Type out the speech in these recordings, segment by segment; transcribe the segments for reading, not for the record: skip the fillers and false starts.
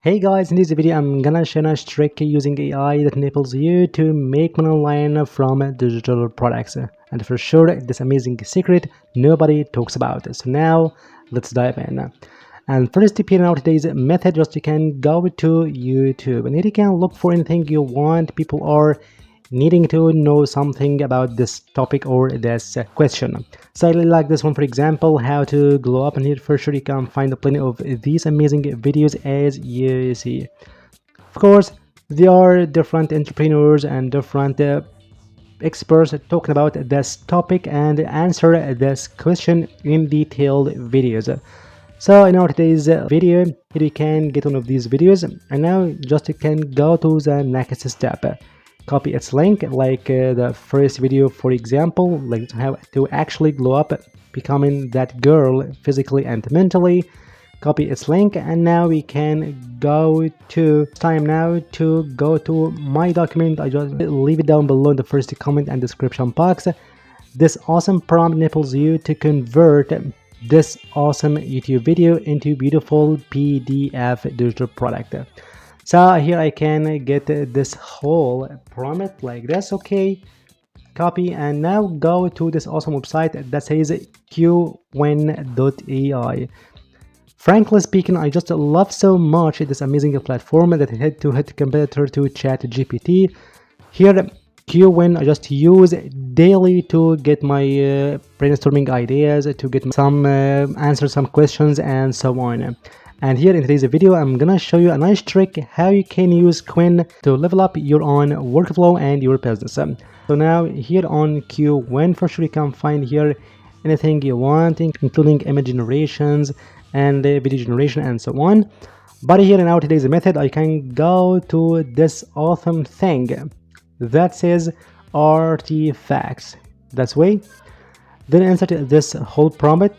Hey guys, in this video I'm gonna share a trick using AI that enables you to make money online from digital products. And for sure, this amazing secret nobody talks about. So now let's dive in. And first tip here now today's method, just you can go to YouTube and here you can look for anything you want. People are needing to know something about this topic or this question. So I really like this one, for example, how to glow up, and here for sure you can find plenty of these amazing videos as you see. Of course, there are different entrepreneurs and different experts talking about this topic and answer this question in detailed videos. So in our today's video, here you can get one of these videos, and now just you can go to the next step. Copy its link, like the first video, for example, like how to actually glow up, becoming that girl physically and mentally. Copy its link, and now we can go to time now to go to my document. I just leave it down below in the first comment and description box. This awesome prompt enables you to convert this awesome YouTube video into beautiful PDF digital product. So here I can get this whole prompt like this. Okay, copy, and now go to this awesome website that says Qwen.ai. Frankly speaking, I just love so much this amazing platform that head-to-head competitor to ChatGPT. Here, Qwen I just use daily to get my brainstorming ideas, to get some answers, some questions, and so on. And here in today's video, I'm gonna show you a nice trick how you can use Qwen to level up your own workflow and your business. So now here on Qwen, for sure you can find here anything you want, including image generations and video generation and so on. But here in our today's method, I can go to this awesome thing that says artifacts. That's way. Then insert this whole prompt.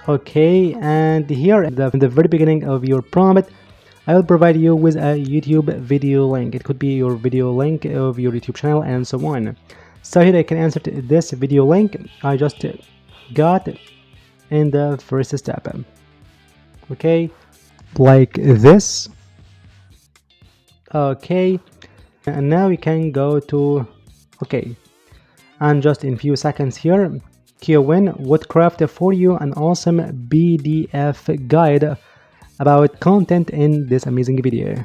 Okay, and here in the very beginning of your prompt, I will provide you with a YouTube video link. It could be your video link of your YouTube channel and so on. So here I can insert this video link I just got in the first step. Okay, like this. Okay, and now we can go to okay, and just in few seconds here, Qwen would craft for you an awesome PDF guide about content in this amazing video.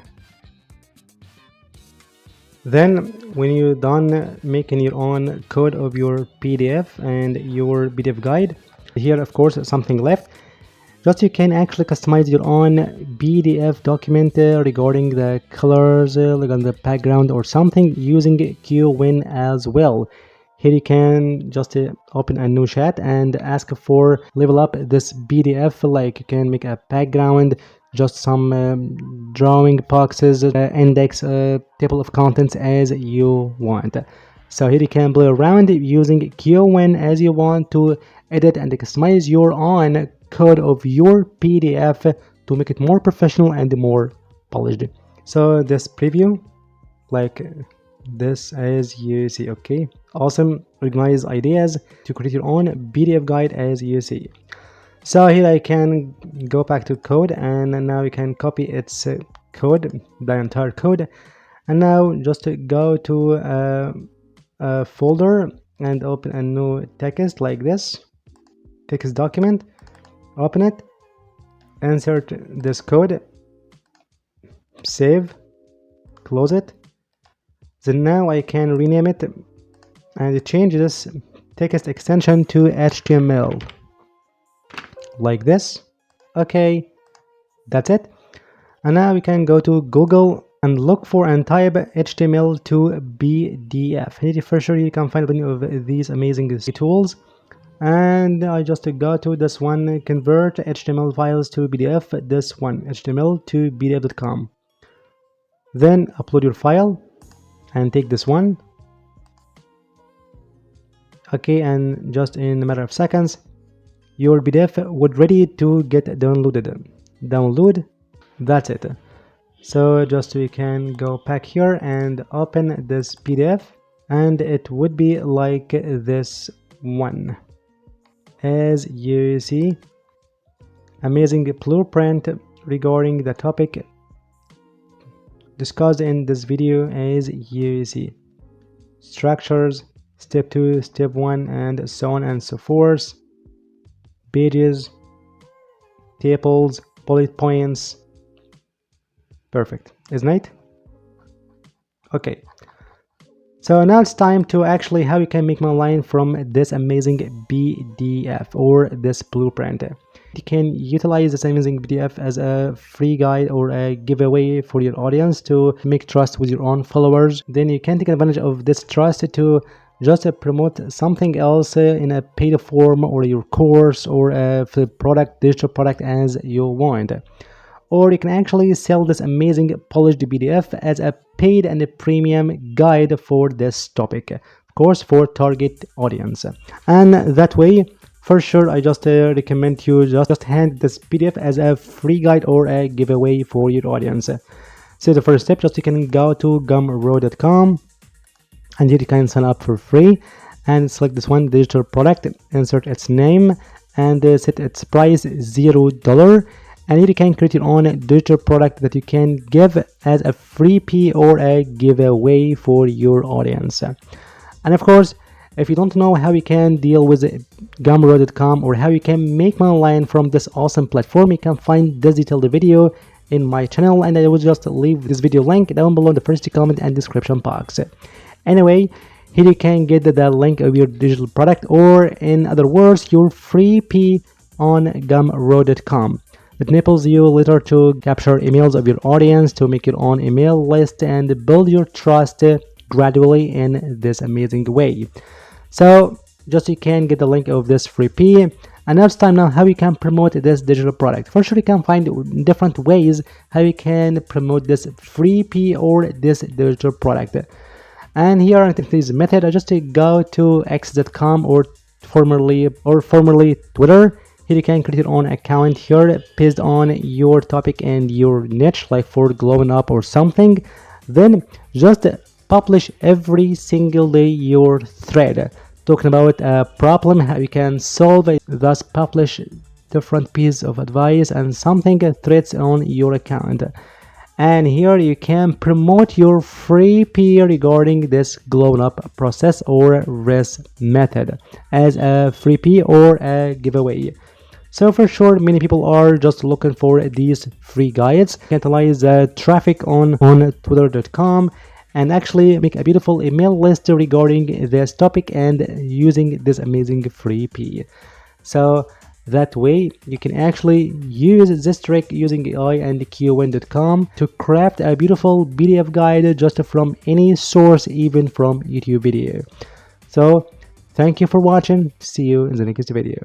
Then when you're done making your own code of your PDF and your PDF guide, here of course something left, just you can actually customize your own PDF document regarding the colors, regarding the background or something using Qwen as well. Here you can just open a new chat and ask for level up this PDF, like you can make a background, just some drawing boxes, index, table of contents as you want. So here you can play around using Qwen as you want to edit and customize your own code of your PDF to make it more professional and more polished. So this preview, like this as you see. Okay, awesome organized ideas to create your own PDF guide as you see. So here I can go back to code, and now you can copy its code, the entire code, and now just go to a folder and open a new text like this text document. Open it, insert this code, save, close it. Then now I can rename it and change this text extension to HTML like this. Okay, that's it. And now we can go to Google and look for and type HTML to PDF. Here for sure you can find many of these amazing tools. And I just go to this one, convert HTML files to PDF, this one, HTML to PDF.com. Then upload your file and take this one. Okay, and just in a matter of seconds, your PDF would ready to get downloaded. Download, that's it. So just we can go back here and open this PDF, and it would be like this one. As you see, amazing blueprint regarding the topic discussed in this video is UC structures, step 2, step 1, and so on and so forth, pages, tables, bullet points. Perfect, isn't it? Okay, so now it's time to actually how you can make one line from this amazing PDF or this blueprint. You can utilize this amazing PDF as a free guide or a giveaway for your audience to make trust with your own followers. Then you can take advantage of this trust to just promote something else in a paid form or your course or a product, digital product as you want. Or you can actually sell this amazing polished PDF as a paid and a premium guide for this topic, of course for target audience. And that way, for sure, I just recommend you just hand this PDF as a free guide or a giveaway for your audience. So the first step, just you can go to gumroad.com and here you can sign up for free and select this one, digital product, insert its name and set its price $0. And here you can create your own digital product that you can give as a freebie or a giveaway for your audience. And of course, if you don't know how you can deal with gumroad.com or how you can make money online from this awesome platform, you can find this detailed video in my channel, and I will just leave this video link down below in the first comment and description box. Anyway, here you can get the link of your digital product, or in other words, your freebie on gumroad.com. It enables you later to capture emails of your audience, to make your own email list and build your trust gradually in this amazing way. So just you can get the link of this freebie. And now it's time now how you can promote this digital product. For sure, you can find different ways how you can promote this freebie or this digital product. And here I think this method, I just go to x.com or formerly Twitter. Here you can create your own account here based on your topic and your niche, like for glowing up or something. Then just publish every single day your thread talking about a problem, how you can solve it, thus publish different pieces of advice and something threads on your account. And here you can promote your freebie regarding this glowing up process or risk method as a freebie or a giveaway. So for sure, many people are just looking for these free guides. You can utilize traffic on twitter.com and actually make a beautiful email list regarding this topic and using this amazing freebie. So that way you can actually use this trick using AI and Qwen.com to craft a beautiful PDF guide just from any source, even from YouTube video. So thank you for watching. See you in the next video.